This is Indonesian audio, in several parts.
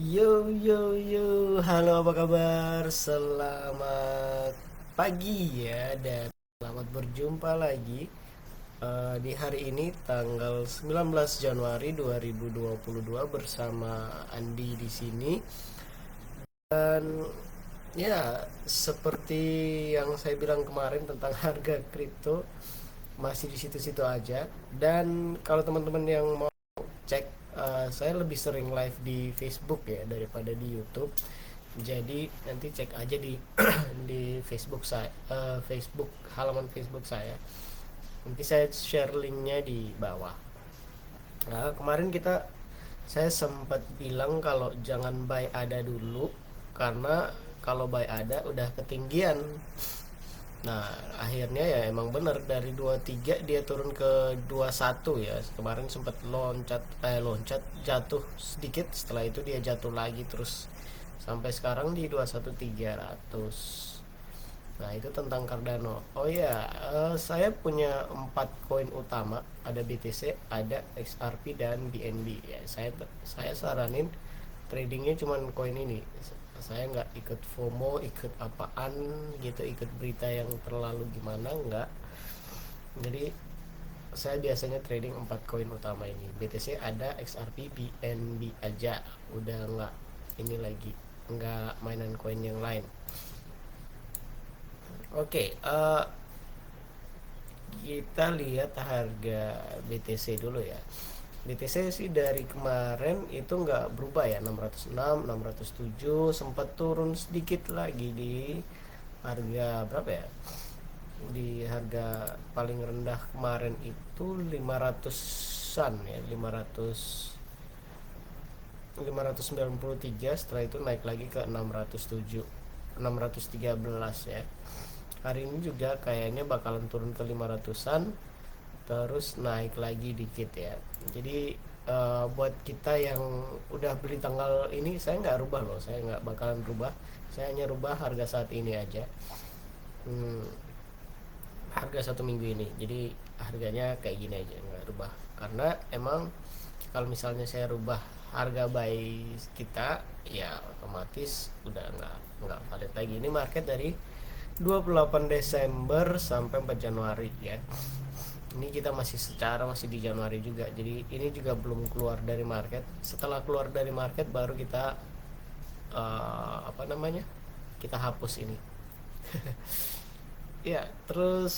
Yo, halo apa kabar? Selamat pagi ya dan selamat berjumpa lagi di hari ini tanggal 19 Januari 2022 bersama Andi di sini. Dan ya, seperti yang saya bilang kemarin tentang harga kripto masih di situ-situ aja. Dan kalau teman-teman yang mau cek, saya lebih sering live di Facebook ya daripada di YouTube. Jadi nanti cek aja di di Facebook saya, Facebook halaman Facebook saya. Nanti saya share linknya di bawah. Nah, kemarin saya sempat bilang kalau jangan buy ada dulu karena kalau buy ada udah ketinggian. Nah, akhirnya ya emang bener dari 23 dia turun ke 21 ya. Kemarin sempat loncat jatuh sedikit, setelah itu dia jatuh lagi terus sampai sekarang di 21.300. Nah, itu tentang Cardano. Oh ya, saya punya 4 koin utama, ada BTC, ada XRP dan BNB ya. Saya saranin tradingnya cuman koin ini. Saya nggak ikut FOMO, ikut apaan gitu, ikut berita yang terlalu gimana, nggak. Jadi saya biasanya trading 4 koin utama ini. BTC ada, XRP, BNB aja. Udah nggak ini lagi, nggak mainan koin yang lain. Oke, kita lihat harga BTC dulu ya. BTC sih dari kemarin itu nggak berubah ya, 606, 607, sempat turun sedikit lagi di harga berapa ya? Di harga paling rendah kemarin itu 500-an ya, 593, setelah itu naik lagi ke 607, 613 ya. Hari ini juga kayaknya bakalan turun ke 500-an terus naik lagi dikit ya. Jadi buat kita yang udah beli tanggal ini, saya nggak rubah loh, saya nggak bakalan rubah, saya hanya rubah harga saat ini aja. hmm, Harga 1 minggu ini, jadi harganya kayak gini aja, nggak rubah. Karena emang kalau misalnya saya rubah harga buy kita, ya otomatis udah nggak valid lagi. Ini market dari 28 Desember sampai 4 Januari ya. Ini kita masih di Januari juga, jadi ini juga belum keluar dari market. Setelah keluar dari market baru kita apa namanya, kita hapus ini. Ya, terus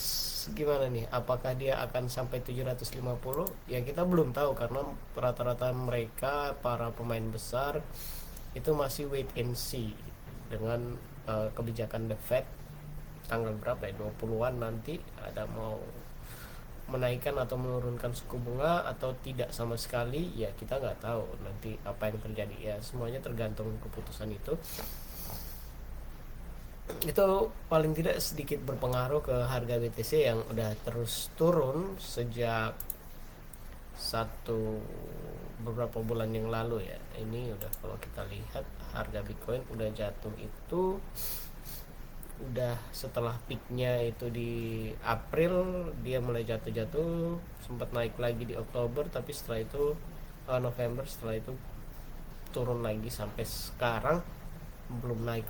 gimana nih? Apakah dia akan sampai 750? Ya kita belum tahu karena rata-rata mereka para pemain besar itu masih wait and see dengan kebijakan The Fed tanggal berapa ya? 20-an nanti ada mau menaikkan atau menurunkan suku bunga atau tidak sama sekali, ya kita nggak tahu nanti apa yang terjadi ya, semuanya tergantung keputusan itu. Itu paling tidak sedikit berpengaruh ke harga BTC yang udah terus turun sejak beberapa bulan yang lalu ya. Ini udah, kalau kita lihat harga Bitcoin udah jatuh itu udah setelah peaknya itu di April, dia mulai jatuh-jatuh, sempat naik lagi di Oktober, tapi setelah itu November, setelah itu turun lagi sampai sekarang belum naik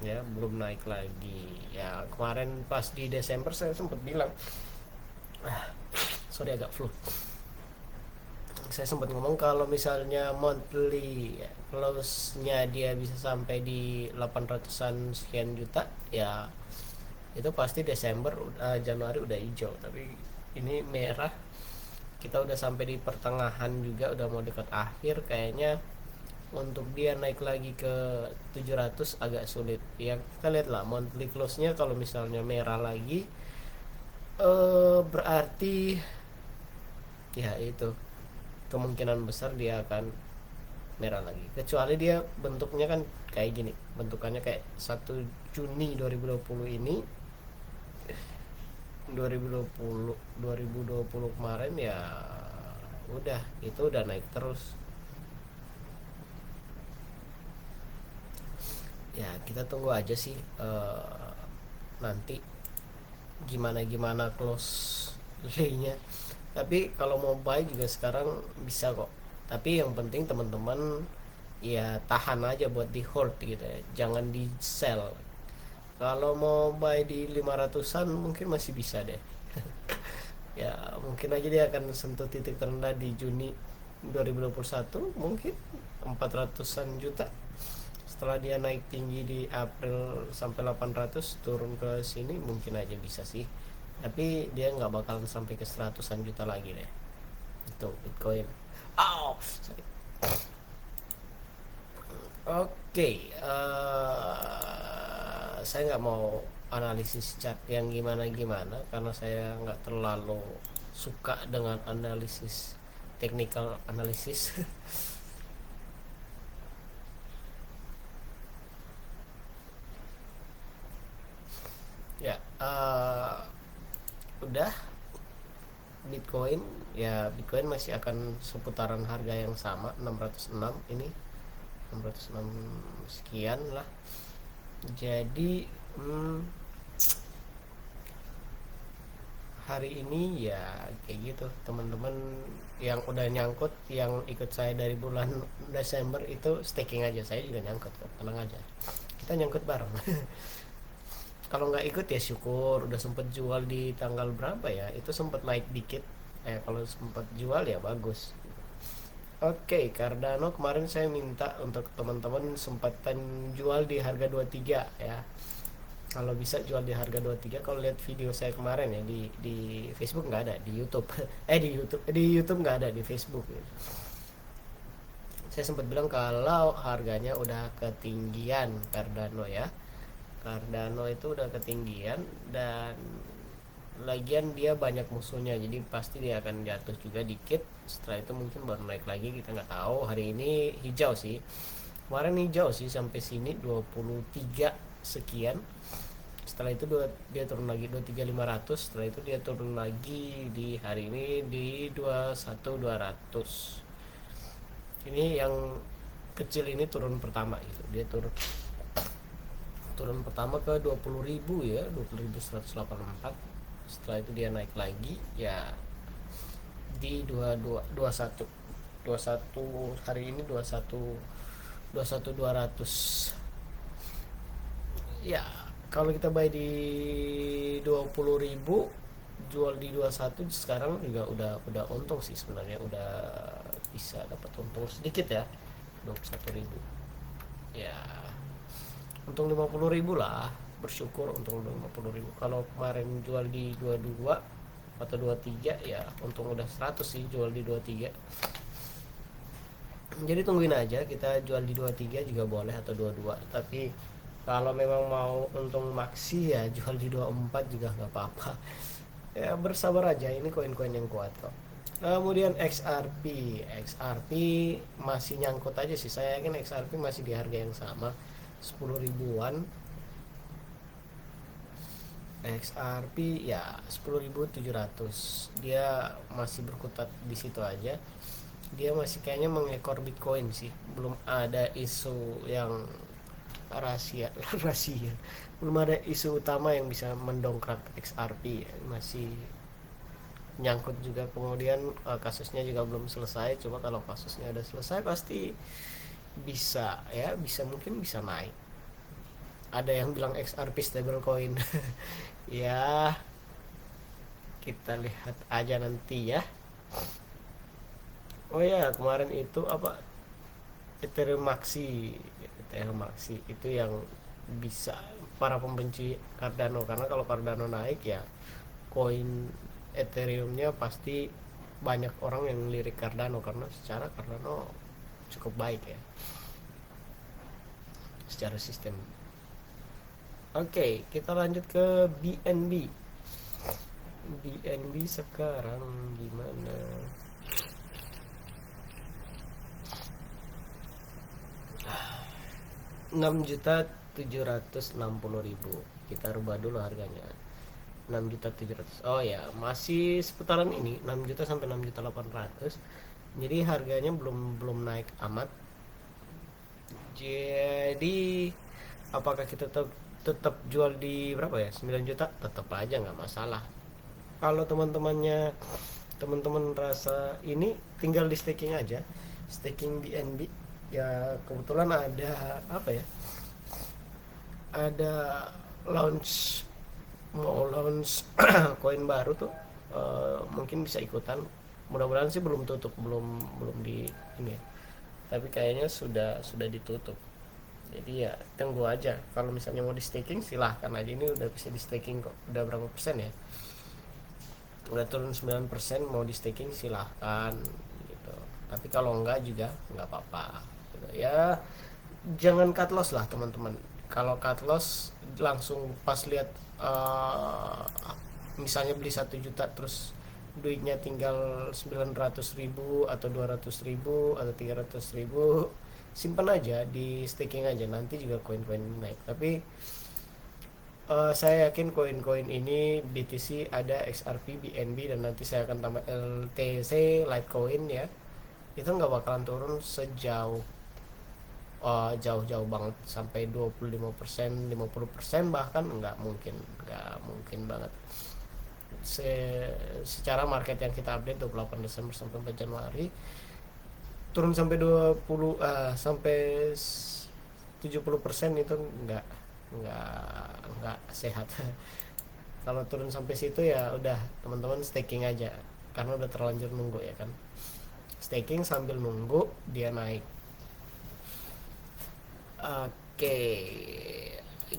ya, belum naik lagi ya. Kemarin pas di Desember saya sempat bilang, sorry agak flu, saya sempat ngomong kalau misalnya monthly close-nya dia bisa sampai di 800-an sekian juta ya, itu pasti Desember, Januari udah hijau. Tapi ini merah, kita udah sampai di pertengahan juga, udah mau dekat akhir kayaknya. Untuk dia naik lagi ke 700 agak sulit ya. Kita lihat lah monthly close-nya, kalau misalnya merah lagi berarti ya itu kemungkinan besar dia akan merah lagi, kecuali dia bentuknya kan kayak gini, bentukannya kayak 1 Juni 2020 ini, 2020 kemarin ya, udah itu udah naik terus ya. Kita tunggu aja sih nanti gimana gimana close nya. Tapi kalau mau buy juga sekarang bisa kok, tapi yang penting teman-teman ya tahan aja buat di hold gitu ya, jangan di sell. Kalau mau buy di 500-an mungkin masih bisa deh. Ya mungkin aja dia akan sentuh titik terendah di Juni 2021, mungkin 400-an juta. Setelah dia naik tinggi di April sampai 800 turun ke sini, mungkin aja bisa sih, tapi dia nggak bakalan sampai ke 100-an juta lagi deh itu Bitcoin. Oh, sorry. Oke, saya nggak mau analisis chart yang gimana-gimana karena saya nggak terlalu suka dengan analisis technical analisis. Ya, udah Bitcoin, ya Bitcoin masih akan seputaran harga yang sama 606 ini, 606 sekian lah. Jadi hari ini ya kayak gitu teman-teman yang udah nyangkut, yang ikut saya dari bulan Desember itu staking aja, saya juga nyangkut kok, tenang aja, kita nyangkut bareng. Kalau nggak ikut ya syukur, udah sempet jual di tanggal berapa ya, itu sempet naik dikit. Kalau sempet jual ya bagus. Oke, Cardano kemarin saya minta untuk teman-teman sempatan jual di harga 23 ya. Kalau bisa jual di harga 23. Kalau lihat video saya kemarin ya di Facebook nggak ada, di YouTube. Di YouTube nggak ada, di Facebook ya. Saya sempat bilang kalau harganya udah ketinggian Cardano ya. Cardano itu udah ketinggian, dan lagian dia banyak musuhnya, jadi pasti dia akan jatuh juga dikit. Setelah itu mungkin baru naik lagi, kita nggak tahu. Hari ini hijau sih, kemarin hijau sih sampai sini 23 sekian. Setelah itu dia turun lagi 23.500. Setelah itu dia turun lagi di hari ini di 21.200. Ini yang kecil ini turun pertama gitu, dia turun pertama ke 20.000 ya, 20.184. Setelah itu dia naik lagi ya di 21 hari ini 21.200 ya. Kalau kita buy di 20.000, jual di 21 sekarang juga udah untung sih sebenarnya, udah bisa dapat untung sedikit ya, 21.000 ya, untung 50.000 lah, bersyukur untung 50.000. Kalau kemarin jual di 22 atau 23 ya untung udah 100 sih jual di 23. Jadi tungguin aja, kita jual di 23 juga boleh atau 22, tapi kalau memang mau untung maksi ya jual di 24 juga nggak apa-apa. Ya bersabar aja, ini koin-koin yang kuat kok. Kemudian XRP masih nyangkut aja sih, saya yakin XRP masih di harga yang sama 10 ribuan. XRP ya 10.700, dia masih berkutat di situ aja. Dia masih kayaknya mengekor Bitcoin sih, belum ada isu yang rahasia. Rahasia, belum ada isu utama yang bisa mendongkrak XRP ya. Masih nyangkut juga, kemudian kasusnya juga belum selesai. Coba kalau kasusnya udah selesai pasti bisa ya, mungkin bisa naik. Ada yang bilang XRP stablecoin. Ya kita lihat aja nanti ya. Oh ya, kemarin itu apa, Ethereum Maxi itu yang bisa para pembenci Cardano, karena kalau Cardano naik ya koin Ethereumnya pasti banyak orang yang lirik Cardano, karena secara Cardano cukup baik ya secara sistem. Oke, kita lanjut ke BNB. BNB sekarang gimana? 6.760.000, kita rubah dulu harganya. 6.700.000. Oh ya, masih seputaran ini 6 juta sampai 6.800.000. Jadi harganya belum naik amat. Jadi apakah kita tetap jual di berapa ya, 9 juta? Tetap aja nggak masalah. Kalau teman-teman rasa ini, tinggal di staking aja, staking BNB Ya kebetulan ada apa ya, ada launch, mau launch koin baru tuh. Mungkin bisa ikutan, mudah-mudahan sih belum tutup, belum belum di ini ya. Tapi kayaknya sudah ditutup, jadi ya tunggu aja. Kalau misalnya mau di staking silahkan aja, ini udah bisa di staking kok, udah berapa persen ya, udah turun 9%. Mau di staking silahkan gitu, tapi kalau enggak juga enggak apa-apa gitu ya. Jangan cut loss lah teman-teman. Kalau cut loss langsung pas lihat, misalnya beli 1 juta terus duitnya tinggal 900.000 atau 200.000 atau 300.000, simpan aja di staking aja, nanti juga koin-koin naik. Tapi saya yakin koin-koin ini BTC ada, XRP, BNB, dan nanti saya akan tambah LTC, Litecoin ya. Itu nggak bakalan turun sejauh, jauh-jauh banget sampai 25%, 50%, bahkan nggak mungkin banget. Secara market yang kita update 28 Desember sampai 4 Januari, turun sampai 20, sampai 70% itu nggak sehat. Kalau turun sampai situ ya udah teman-teman staking aja, karena udah terlanjur nunggu ya kan. Staking sambil nunggu dia naik. Oke,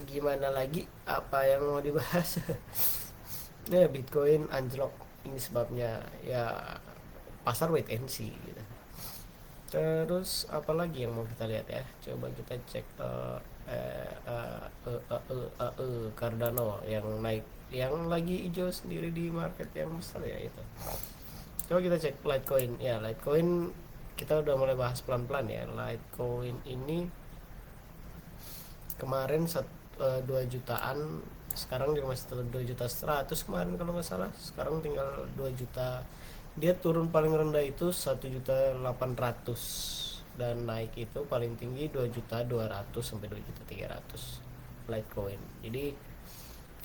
gimana lagi, apa yang mau dibahas? Ya Bitcoin anjlok, ini sebabnya ya, pasar wait and see gitu. Terus apalagi yang mau kita lihat ya, coba kita cek. Cardano yang naik, yang lagi hijau sendiri di market yang besar ya itu. Coba kita cek Litecoin ya. Litecoin kita udah mulai bahas pelan-pelan ya. Litecoin ini kemarin 2 jutaan, sekarang dia masih tetap 2.100.000 kemarin kalau nggak salah. Sekarang tinggal 2 juta. Dia turun paling rendah itu 1.800.000, dan naik itu paling tinggi 2.200.000 sampai 2.300.000 Litecoin. Jadi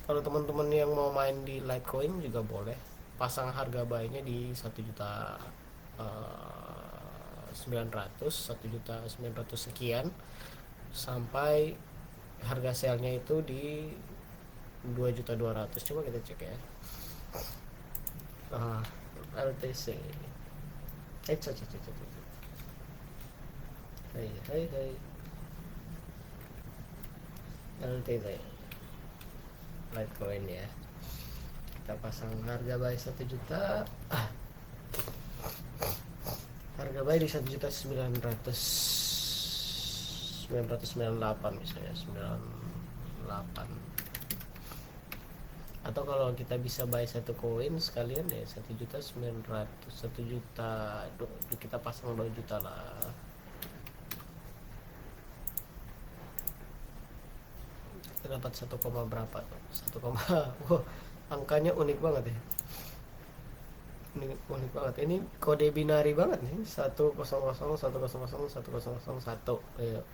kalau teman-teman yang mau main di Litecoin juga boleh pasang harga buy-nya di 1.900.000, 1.900.000 sekian, sampai harga sale-nya itu di 2.200.000. Coba kita cek ya. LTC. Hai. LTC Litecoin ya. Kita pasang harga buy 1 juta. Harga buy di 1.998 misalnya, 98. Atau kalau kita bisa buy satu koin sekalian ya 1.900.000, 1 juta, kita pasang 2 juta lah. Kita dapat 1, berapa tuh, 1, wow, angkanya unik banget ya. Unik banget, ini kode binari banget nih, 100 100 100 1. Ayo.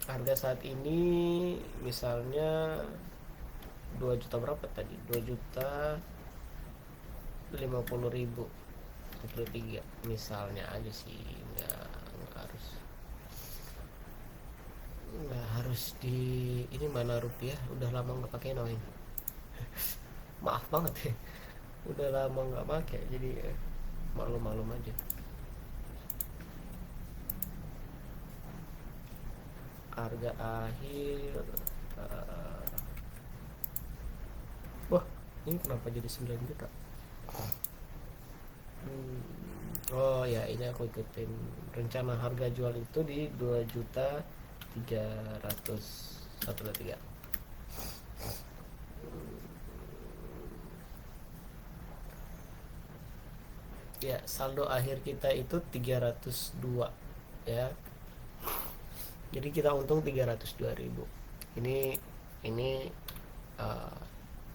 Harga saat ini misalnya 2 juta berapa tadi, 2.050.000, 23 misalnya aja sih. Nggak harus di ini. Mana rupiah, udah lama nggak pakai noin. Maaf banget ya, udah lama nggak pakai, jadi maklum aja. Harga akhir, wah ini kenapa jadi 9 juta. Oh ya, ini aku ikutin rencana harga jual itu di 2.300.000 ya. Saldo akhir kita itu 302 ya, jadi kita untung 302.000. Ini uh,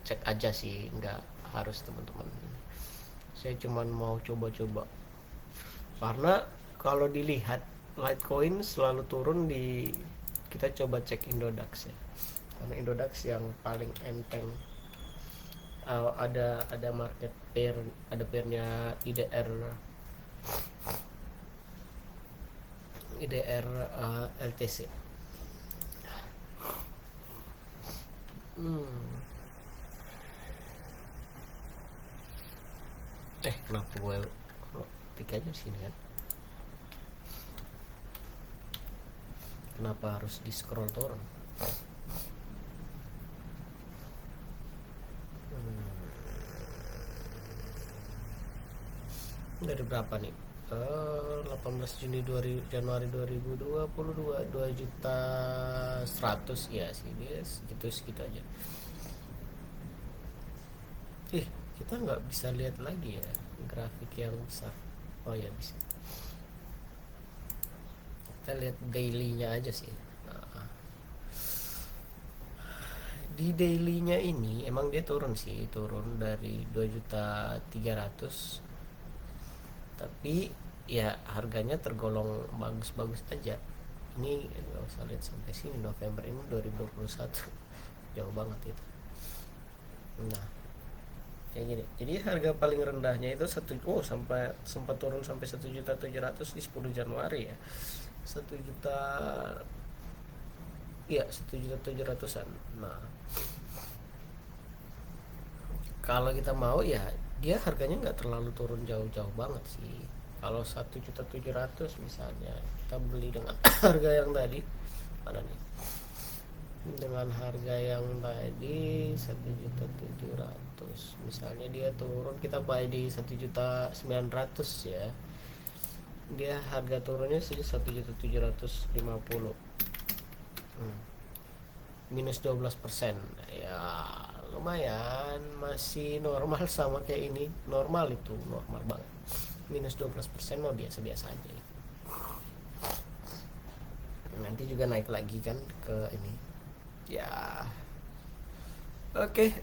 cek aja sih, nggak harus teman-teman. Saya cuman mau coba-coba, karena kalau dilihat Litecoin selalu turun di, kita coba cek Indodax ya, karena Indodax yang paling enteng. Ada market pair, ada pairnya IDR IDR LTC. Kenapa gue tik aja sini kan? Kenapa harus di scroll turun? Dari berapa nih? 18 Juni 2000, Januari 2022 2.100.000 ya sih, dia segitu aja. Kita nggak bisa lihat lagi ya grafik yang besar. Oh ya bisa, kita lihat dailynya aja sih. Nah, di dailynya ini emang dia turun sih, turun dari 2.300.000, tapi ya harganya tergolong bagus-bagus aja. Ini nggak usah lihat sampai sini, November ini 2021 jauh banget itu. Nah kayak gini, jadi harga paling rendahnya itu sampai sempat turun sampai 1.700.000 di 10 Januari ya. 1 juta, ya 1.700.000-an. Nah kalau kita mau ya dia harganya nggak terlalu turun jauh-jauh banget sih. Kalau 1.700.000 misalnya kita beli dengan harga yang tadi, mana nih, dengan harga yang tadi 1.700.000, misalnya dia turun, kita buy di 1.900.000 ya, dia harga turunnya sih 1.750.000, minus 12%. Ya lumayan, masih normal, sama kayak ini, normal, itu normal banget. Minus 12% mah biasa-biasa aja. Nanti juga naik lagi kan ke ini ya. Oke,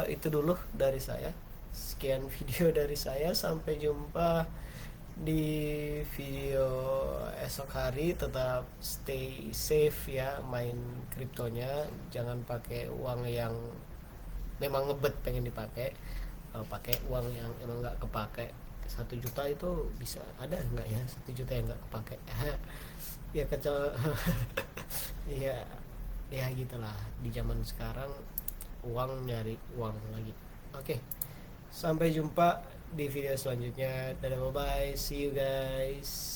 itu dulu dari saya. Sekian video dari saya, sampai jumpa di video esok hari. Tetap stay safe ya, main kriptonya jangan pakai uang yang memang ngebet pengen dipakai. Pakai uang yang emang nggak kepake. 1 juta itu bisa ada nggak ya, 1 juta yang nggak kepake? Ya kecil. ya ya gitulah, di zaman sekarang uang, nyari uang lagi. Oke, sampai jumpa di video selanjutnya. Dadah, bye bye, see you guys.